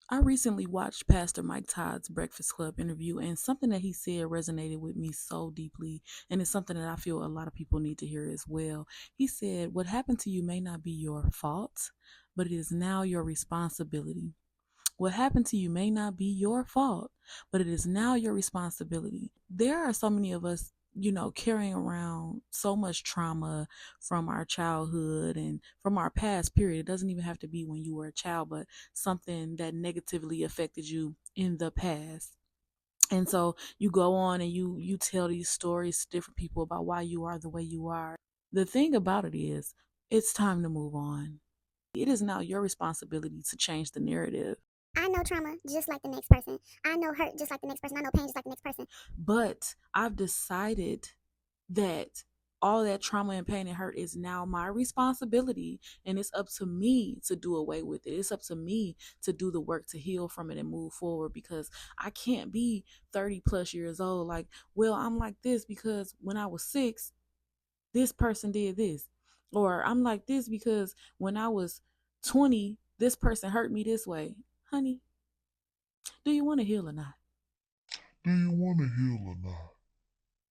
I recently watched Pastor Mike Todd's Breakfast Club interview, and something that he said resonated with me so deeply. And it's something that I feel a lot of people need to hear as well. He said, "What happened to you may not be your fault, but it is now your responsibility. What happened to you may not be your fault, but it is now your responsibility." There are so many of us, carrying around so much trauma from our childhood and from our past period. It doesn't even have to be when you were a child, but something that negatively affected you in the past. And so you go on and you tell these stories to different people about why you are the way you are. The thing about it is, it's time to move on. It is now your responsibility to change the narrative. I know trauma just like the next person. I know hurt just like the next person. I know pain just like the next person. But I've decided that all that trauma and pain and hurt is now my responsibility, and it's up to me to do away with it. It's up to me to do the work to heal from it and move forward, because I can't be 30 plus years old like, well, I'm like this because when I was 6, this person did this. Or I'm like this because when I was 20, this person hurt me this way. Honey, do you want to heal or not? Do you want to heal or not?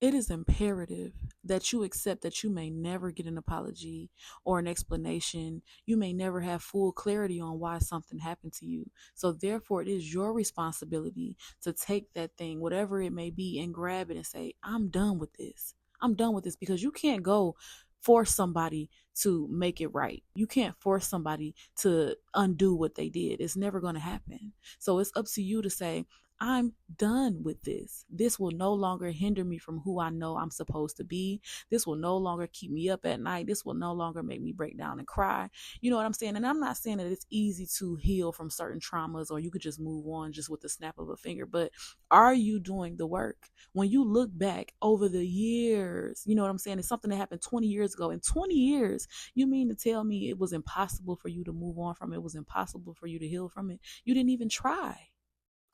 It is imperative that you accept that you may never get an apology or an explanation. You may never have full clarity on why something happened to you. So, therefore, it is your responsibility to take that thing, whatever it may be, and grab it and say, I'm done with this. I'm done with this, because you can't go force somebody to make it right. You can't force somebody to undo what they did. It's never going to happen. So, it's up to you to say, I'm done with this. This will no longer hinder me from who I know I'm supposed to be. This will no longer keep me up at night. This will no longer make me break down and cry. You know what I'm saying? And I'm not saying that it's easy to heal from certain traumas or you could just move on just with the snap of a finger, but are you doing the work? When you look back over the years, you know what I'm saying? It's something that happened 20 years ago. In 20 years, you mean to tell me it was impossible for you to move on from it? It was impossible for you to heal from it? You didn't even try.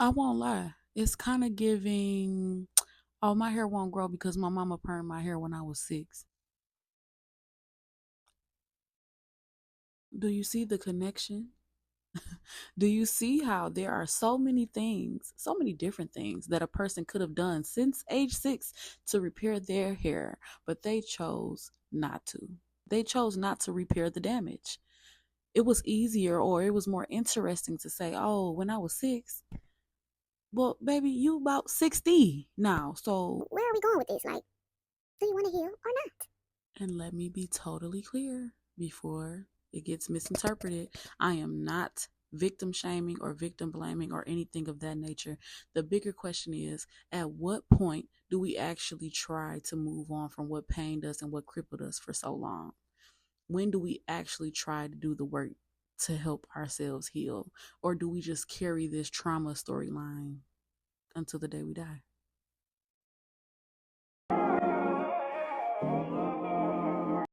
I won't lie. It's kind of giving, oh, my hair won't grow because my mama permed my hair when I was 6. Do you see the connection? Do you see how there are so many things, so many different things that a person could have done since age 6 to repair their hair, but they chose not to? They chose not to repair the damage. It was easier, or it was more interesting to say, oh, when I was 6, well, baby, you about 60 now. So, Where are we going with this? Like, do you want to heal or not? and let me be totally clear before it gets misinterpreted, I am not victim shaming or victim blaming or anything of that nature. The bigger question is, at what point do we actually try to move on from what pained us and what crippled us for so long? When do we actually try to do the work to help ourselves heal? Or do we just carry this trauma storyline until the day we die?